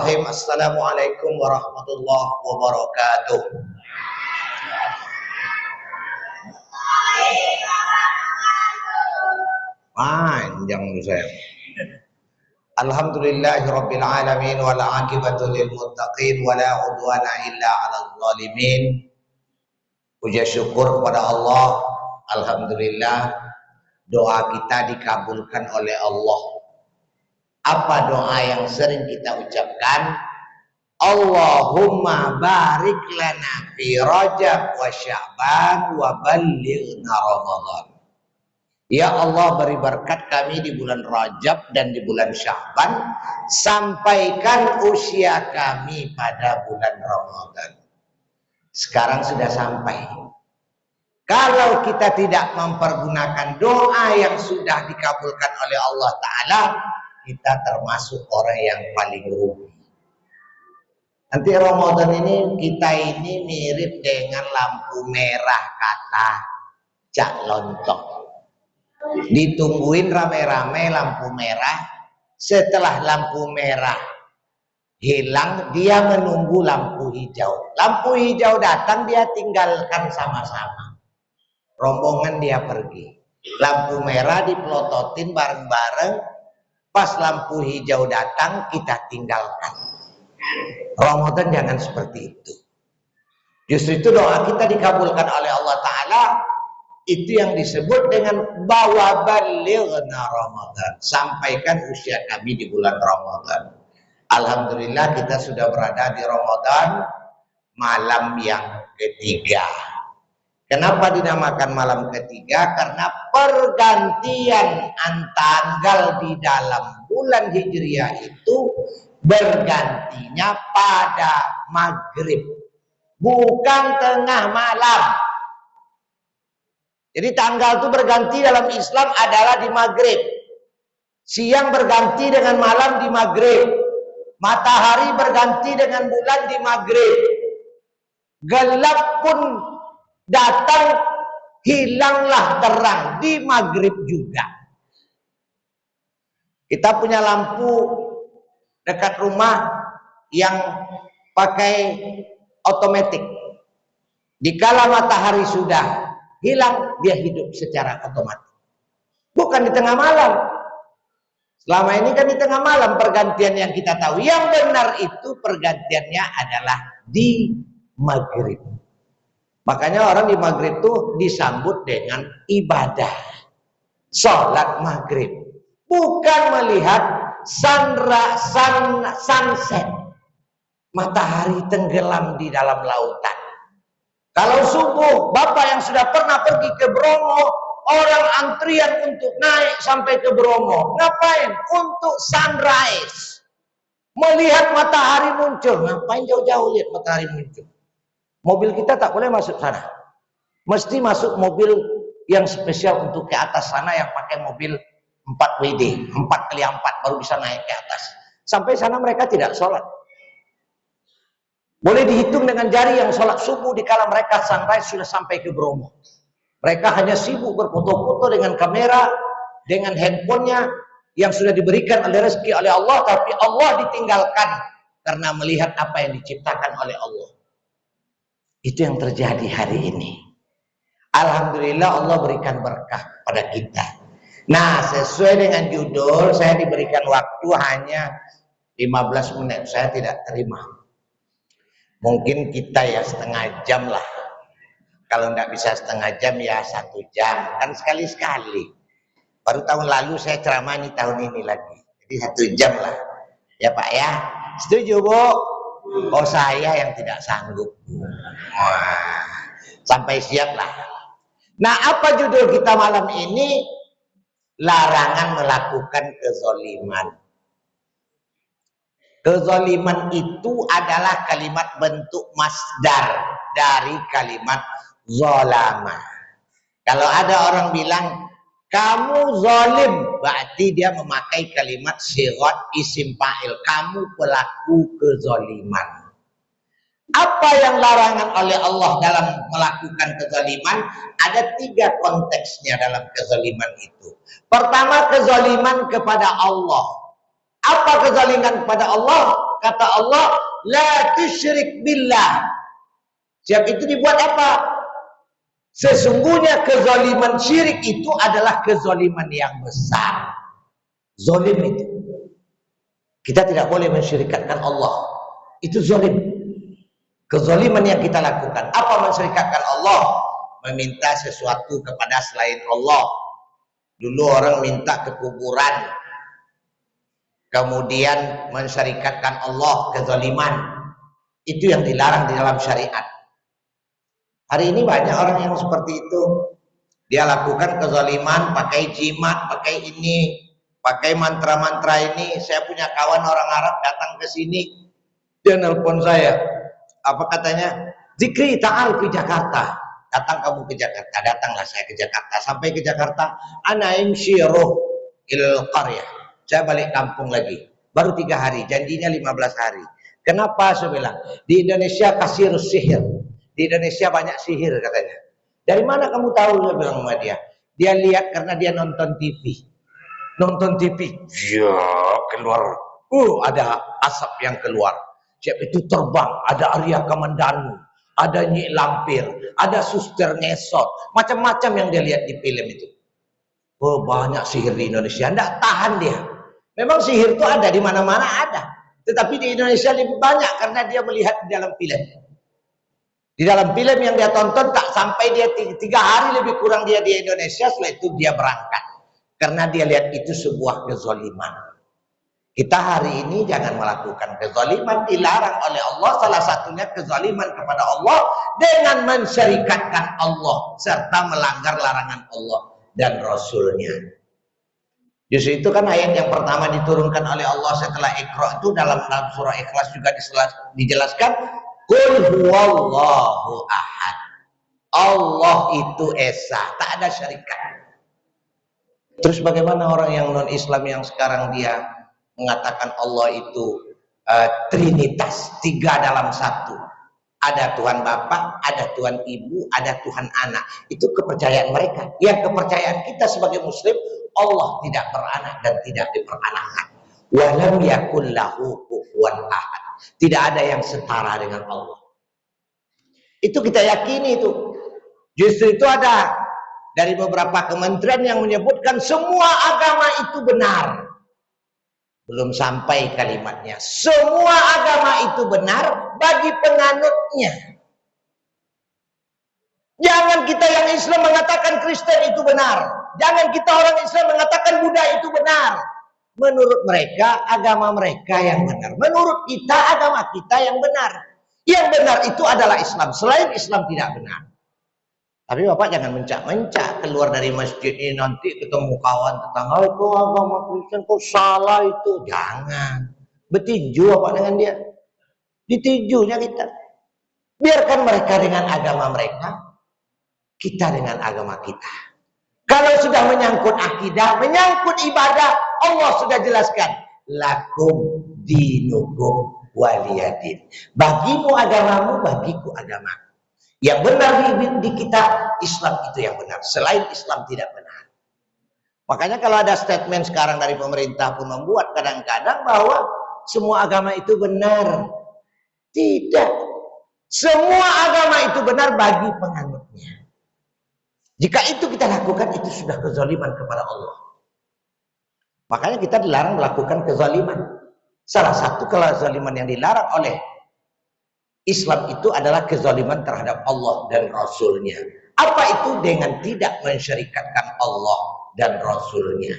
Bismillahirrahmanirrahim. Assalamualaikum warahmatullahi wabarakatuh. Panjang saya. Alhamdulillahirabbil alamin wal aqibatu lil muttaqin wala udwana illa 'alal zalimin. Puja syukur kepada Allah. Alhamdulillah doa kita dikabulkan oleh Allah. Apa doa yang sering kita ucapkan? Allahumma barik lana fi Rajab wa Sya'ban wa ballighna Ramadan. Ya Allah, beri berkat kami di bulan Rajab dan di bulan Sya'ban, sampaikan usia kami pada bulan Ramadan. Sekarang sudah sampai. Kalau kita tidak mempergunakan doa yang sudah dikabulkan oleh Allah Ta'ala, kita termasuk orang yang paling rugi. Nanti Ramadan ini kita ini mirip dengan lampu merah kata Cak Lontong. Ditungguin rame-rame lampu merah. Setelah lampu merah hilang, dia menunggu lampu hijau. Lampu hijau datang, dia tinggalkan sama-sama. Rombongan dia pergi. Lampu merah dipelototin bareng-bareng. Pas lampu hijau datang, kita tinggalkan. Ramadan jangan seperti itu. Justru itu doa kita dikabulkan oleh Allah Ta'ala. Itu yang disebut dengan bawa balighna Ramadan. Sampaikan usia kami di bulan Ramadan. Alhamdulillah kita sudah berada di Ramadan, malam yang ketiga. Kenapa dinamakan malam ketiga? Karena pergantian tanggal di dalam bulan Hijriah itu bergantinya pada maghrib, bukan tengah malam. Jadi tanggal itu berganti dalam Islam adalah di maghrib. Siang berganti dengan malam di maghrib. Matahari berganti dengan bulan di maghrib. Gelap pun datang, hilanglah terang di maghrib juga. Kita punya lampu dekat rumah yang pakai otomatis. Dikala matahari sudah hilang, dia hidup secara otomatis. Bukan di tengah malam. Selama ini kan di tengah malam pergantian yang kita tahu. Yang benar itu pergantiannya adalah di maghrib. Makanya orang di maghrib itu disambut dengan ibadah. Sholat maghrib. Bukan melihat sunset. Matahari tenggelam di dalam lautan. Kalau subuh, Bapak yang sudah pernah pergi ke Bromo, orang antrian untuk naik sampai ke Bromo. Ngapain? Untuk sunrise. Melihat matahari muncul. Ngapain jauh-jauh lihat matahari muncul? Mobil kita tak boleh masuk sana. Mesti masuk mobil yang spesial untuk ke atas sana, yang pakai mobil 4WD, 4x4 baru bisa naik ke atas. Sampai sana mereka tidak sholat. Boleh dihitung dengan jari yang sholat subuh dikala mereka sunrise sudah sampai ke Bromo. Mereka hanya sibuk berfoto-foto dengan kamera, dengan handphonenya yang sudah diberikan oleh rezeki oleh Allah, tapi Allah ditinggalkan karena melihat apa yang diciptakan oleh Allah. Itu yang terjadi hari ini. Alhamdulillah Allah berikan berkah pada kita. Nah, sesuai dengan judul, saya diberikan waktu hanya 15 menit. Saya tidak terima. Mungkin kita ya setengah jam lah. Kalau nggak bisa setengah jam ya 1 jam. Kan sekali-sekali. Baru tahun lalu saya ceramah, ini tahun ini lagi. Jadi 1 jam lah. Ya Pak ya. Setuju Bu? Oh saya yang tidak sanggup. Wah, sampai siap lah. Nah, apa judul kita malam ini? Larangan melakukan kezoliman. Kezoliman itu adalah kalimat bentuk masdar dari kalimat zolama. Kalau ada orang bilang kamu zolim, berarti dia memakai kalimat sirat isim fa'il. Kamu pelaku kezoliman. Apa yang larangan oleh Allah dalam melakukan kezaliman? Ada 3 konteksnya dalam kezaliman itu. Pertama, kezaliman kepada Allah. Apa kezaliman kepada Allah? kata Allah, la tusyrik billah. Siap itu dibuat apa? Sesungguhnya kezaliman syirik itu adalah kezaliman yang besar. Zalim itu. Kita tidak boleh mensyirikatkan Allah. Itu zalim. Kezaliman yang kita lakukan. Apa mensyirikatkan Allah? Meminta sesuatu kepada selain Allah. Dulu orang minta ke kuburan. Kemudian mensyirikatkan Allah, kezaliman. Itu yang dilarang di dalam syariat. Hari ini banyak orang yang seperti itu. Dia lakukan kezaliman, pakai jimat, pakai ini, pakai mantra-mantra ini. Saya punya kawan orang Arab datang ke sini. Dia nelpon saya. Apa katanya? Zikri ta'al ke Jakarta. Datang kamu ke Jakarta. Datanglah saya ke Jakarta. Sampai ke Jakarta, ana imsyiruh ilal qaryah. Saya balik kampung lagi. Baru 3 hari, janjinya 15 hari. Kenapa saya bilang? Di Indonesia kasir sihir. Di Indonesia banyak sihir katanya. Dari mana kamu tahu? Saya bilang sama dia. Dia lihat karena dia nonton TV. Nonton TV. Ya, keluar. Ada asap yang keluar. Siap itu terbang. Ada Arya Kamandanu. Ada Nyi Lampir. Ada Suster Ngesot. Macam-macam yang dia lihat di film itu. Oh, banyak sihir di Indonesia. Tidak tahan dia. Memang sihir itu ada di mana-mana ada. Tetapi di Indonesia lebih banyak karena dia melihat di dalam film. Di dalam film yang dia tonton tak sampai dia 3 hari lebih kurang dia di Indonesia, setelah itu dia berangkat. Karena dia lihat itu sebuah kezaliman. Kita hari ini jangan melakukan kezaliman, dilarang oleh Allah. Salah satunya kezaliman kepada Allah dengan mensyirikatkan Allah serta melanggar larangan Allah dan Rasulnya. Justru itu kan ayat yang pertama diturunkan oleh Allah setelah Iqra itu dalam surah Ikhlas juga dijelaskan. Qul huwallahu ahad. Allah itu esa, tak ada syarikat. Terus bagaimana orang yang non-Islam yang sekarang dia mengatakan Allah itu trinitas, 3 dalam 1. Ada Tuhan Bapa, ada Tuhan Ibu, ada Tuhan Anak. Itu kepercayaan mereka. Yang kepercayaan kita sebagai Muslim, Allah tidak beranak dan tidak diperanakan. Walam yakul lahu kufuwan ahad. Tidak ada yang setara dengan Allah. Itu kita yakini itu. Justru itu ada dari beberapa kementerian yang menyebutkan semua agama itu benar. Belum sampai kalimatnya. Semua agama itu benar bagi penganutnya. Jangan kita yang Islam mengatakan Kristen itu benar. Jangan kita orang Islam mengatakan Buddha itu benar. Menurut mereka, agama mereka yang benar. Menurut kita, agama kita yang benar. Yang benar itu adalah Islam. Selain Islam tidak benar. Tapi Bapak jangan mencak-mencak keluar dari masjid ini nanti ketemu kawan tetangga itu agama Kristen kok salah itu. Jangan. Bertinju apa dengan dia? Ditinjunya kita. Biarkan mereka dengan agama mereka. Kita dengan agama kita. Kalau sudah menyangkut akidah, menyangkut ibadah, Allah sudah jelaskan. Lakum dinukum waliyadin. Bagimu agamamu, bagiku agamaku. Yang benar di kita, Islam itu yang benar. Selain Islam tidak benar. Makanya kalau ada statement sekarang dari pemerintah pun membuat kadang-kadang bahwa semua agama itu benar. Tidak. Semua agama itu benar bagi penganutnya. Jika itu kita lakukan, itu sudah kezaliman kepada Allah. Makanya kita dilarang melakukan kezaliman. Salah satu kezaliman yang dilarang oleh Islam itu adalah kezaliman terhadap Allah dan Rasulnya. Apa itu? Dengan tidak mensyirikatkan Allah dan Rasulnya.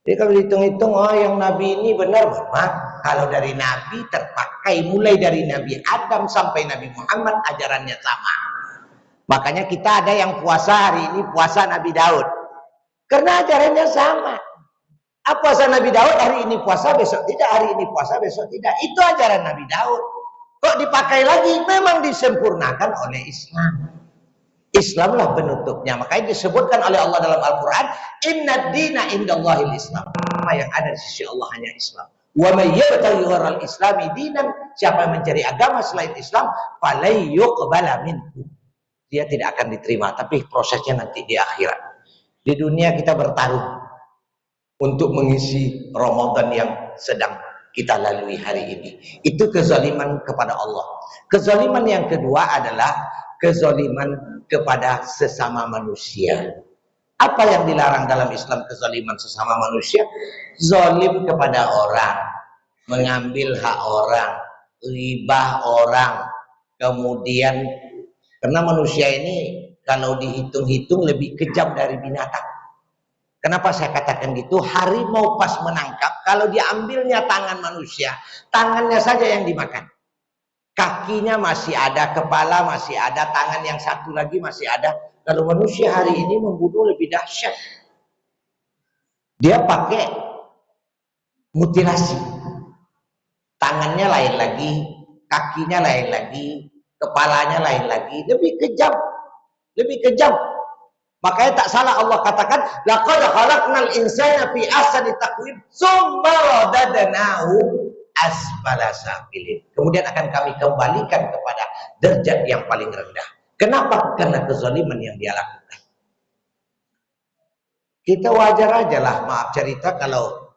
Jadi kalau dihitung-hitung, yang Nabi ini benar, memang kalau dari Nabi terpakai mulai dari Nabi Adam sampai Nabi Muhammad ajarannya sama. Makanya kita ada yang puasa hari ini puasa Nabi Daud. Karena ajarannya sama. Puasa Nabi Daud hari ini puasa besok tidak, hari ini puasa besok tidak. Itu ajaran Nabi Daud. Kok dipakai lagi? Memang disempurnakan oleh Islam. Islamlah penutupnya. Makanya disebutkan oleh Allah dalam Al-Quran, Inna dina indallahil Islam. Yang ada di sisi Allah hanya Islam. Wa may yabtaghi ghairal islami dinan, siapa yang mencari agama selain Islam, falay yuqbala minhu. Dia tidak akan diterima, tapi prosesnya nanti di akhirat. Di dunia kita bertaruh untuk mengisi Ramadan yang sedang kita lalui hari ini. Itu kezaliman kepada Allah. Kezaliman yang kedua adalah kezaliman kepada sesama manusia. Apa yang dilarang dalam Islam kezaliman sesama manusia? Zalim kepada orang, mengambil hak orang, ribah orang, kemudian karena manusia ini kalau dihitung-hitung lebih kejam dari binatang. Kenapa saya katakan gitu? Harimau pas menangkap, kalau diambilnya tangan manusia, tangannya saja yang dimakan. Kakinya masih ada, kepala masih ada, tangan yang satu lagi masih ada. Kalau manusia hari ini membunuh lebih dahsyat. Dia pakai mutilasi. Tangannya lain lagi, kakinya lain lagi, kepalanya lain lagi. Lebih kejam. Lebih kejam. Makanya tak salah Allah katakan, laqad khalaqnal insana fi ahsani taqwim, tsumma radadnahu asfala safilin. Kemudian akan kami kembalikan kepada derajat yang paling rendah. Kenapa? Karena kezaliman yang dia lakukan. Kita wajar aja lah, maaf cerita, kalau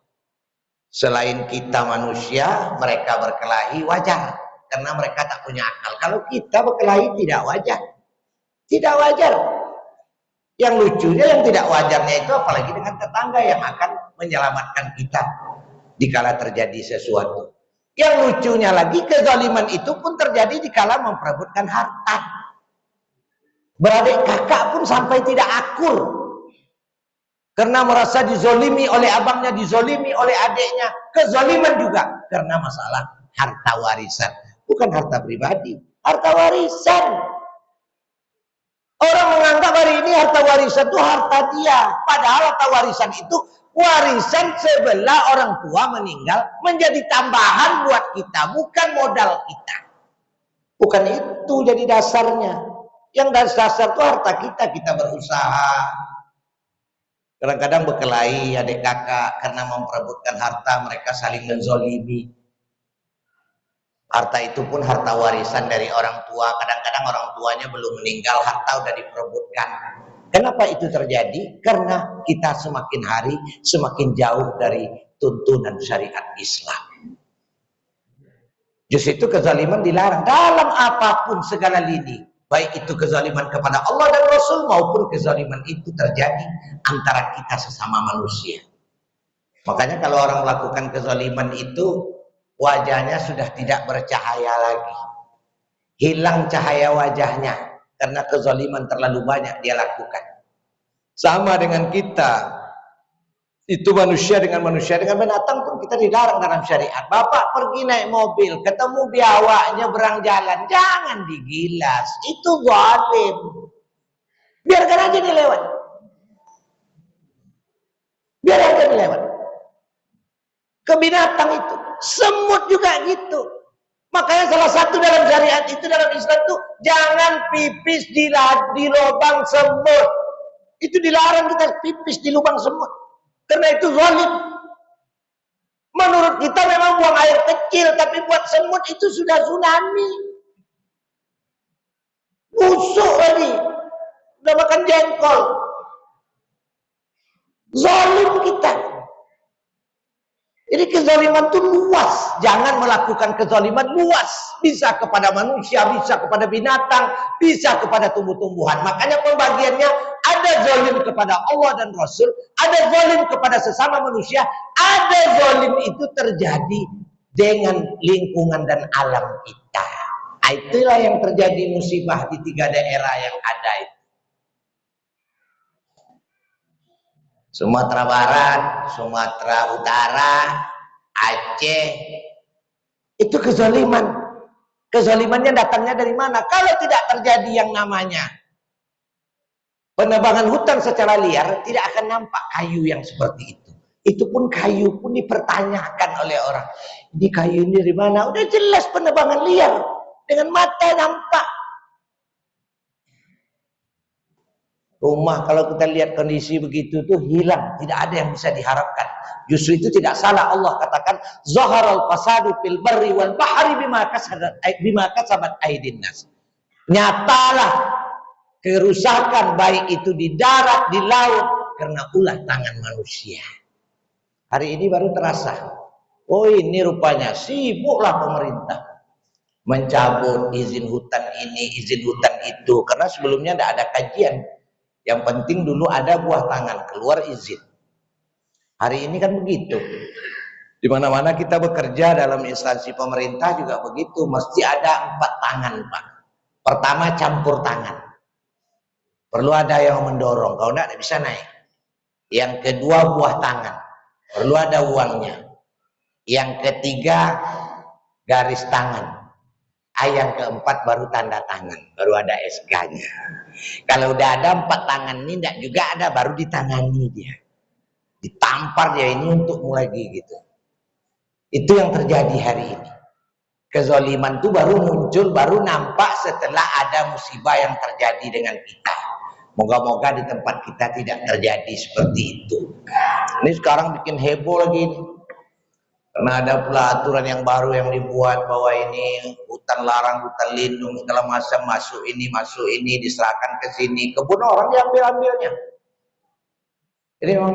selain kita manusia, mereka berkelahi wajar. Karena mereka tak punya akal. Kalau kita berkelahi tidak wajar. Tidak wajar. Yang lucunya, yang tidak wajarnya itu apalagi dengan tetangga yang akan menyelamatkan kita dikala terjadi sesuatu. Yang lucunya lagi, kezaliman itu pun terjadi dikala memperebutkan harta. Beradik kakak pun sampai tidak akur karena merasa dizolimi oleh abangnya, dizolimi oleh adiknya. Kezaliman juga karena masalah harta warisan. Bukan harta pribadi, harta warisan. Orang menganggap hari ini harta warisan itu harta dia. Padahal harta warisan itu warisan sebelah orang tua meninggal menjadi tambahan buat kita, bukan modal kita. Bukan itu jadi dasarnya. Yang dasar itu harta kita, kita berusaha. Kadang-kadang berkelahi adik kakak karena memperebutkan harta, mereka saling menzolimi. Harta itu pun harta warisan dari orang tua. Kadang-kadang orang tuanya belum meninggal, harta udah diperebutkan. Kenapa itu terjadi? Karena kita semakin hari semakin jauh dari tuntunan syariat Islam. Justru itu kezaliman dilarang dalam apapun segala lini. Baik itu kezaliman kepada Allah dan Rasul maupun kezaliman itu terjadi antara kita sesama manusia. Makanya kalau orang melakukan kezaliman itu, wajahnya sudah tidak bercahaya lagi. Hilang cahaya wajahnya karena kezaliman terlalu banyak dia lakukan. Sama dengan kita. Itu manusia dengan binatang pun kita dilarang dalam syariat. Bapak pergi naik mobil, ketemu biawak nyebrang jalan, jangan digilas. Itu zalim. Biarkan aja dia lewat. Biarkan aja dia lewat. Ke binatang itu. Semut juga gitu. Makanya salah satu dalam syariat itu, dalam Islam itu, jangan pipis di lubang semut. Itu dilarang kita pipis di lubang semut. Karena itu zalim. Menurut kita memang buang air kecil, tapi buat semut itu sudah tsunami. Busuk lagi. Udah makan jengkol. Zalim kita. Jadi kezaliman itu luas. Jangan melakukan kezaliman luas. Bisa kepada manusia, bisa kepada binatang, bisa kepada tumbuh-tumbuhan. Makanya pembagiannya ada zalim kepada Allah dan Rasul, ada zalim kepada sesama manusia, ada zalim itu terjadi dengan lingkungan dan alam kita. Itulah yang terjadi musibah di 3 daerah yang ada itu. Sumatera Barat, Sumatera Utara, Aceh, itu kezaliman. Kezalimannya datangnya dari mana? Kalau tidak terjadi yang namanya penebangan hutan secara liar, tidak akan nampak kayu yang seperti itu. Itu pun kayu pun dipertanyakan oleh orang. Ini kayu ini dari mana? Udah jelas penebangan liar. Dengan mata nampak. Rumah kalau kita lihat kondisi begitu tuh hilang, tidak ada yang bisa diharapkan. Justru itu tidak salah Allah katakan zaharal fasadu fil barri wal bahri bima kasabat aydin nas. Nyatalah kerusakan baik itu di darat, di laut karena ulah tangan manusia. Hari ini baru terasa. Oh ini rupanya sibuklah pemerintah mencabut izin hutan ini, izin hutan itu, karena sebelumnya tidak ada kajian. Yang penting dulu ada buah tangan, keluar izin. Hari ini kan begitu. Di mana-mana kita bekerja dalam instansi pemerintah juga begitu, mesti ada 4 tangan, Pak. Pertama campur tangan. Perlu ada yang mendorong, kalau tidak bisa naik. Yang kedua buah tangan, perlu ada uangnya. Yang ketiga garis tangan. Yang keempat baru tanda tangan, baru ada SK-nya. Kalau udah ada 4 tangan ini tidak juga ada, baru ditangani dia. Ditampar dia ini untuk mulai gitu. Itu yang terjadi hari ini. Kezaliman itu baru muncul, baru nampak setelah ada musibah yang terjadi dengan kita. Moga-moga di tempat kita tidak terjadi seperti itu. Ini sekarang bikin heboh lagi ini. Karena ada pula aturan yang baru yang dibuat bahwa ini hutan larang, hutan lindung, segala macam, masuk ini diserahkan ke sini, kebun orang diambil-ambilnya. Jadi memang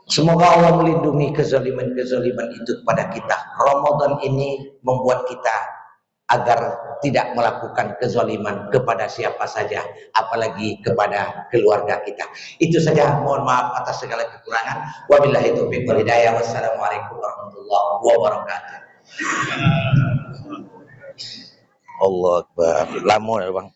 semoga Allah melindungi kezaliman-kezaliman itu kepada kita. Ramadan ini membuat kita agar tidak melakukan kezaliman kepada siapa saja, apalagi kepada keluarga kita. Itu saja, mohon maaf atas segala kekurangan. Wabillahi taufiq wal hidayah. Wassalamualaikum warahmatullahi wabarakatuh. Allah Akbar. Lama ya, Bang.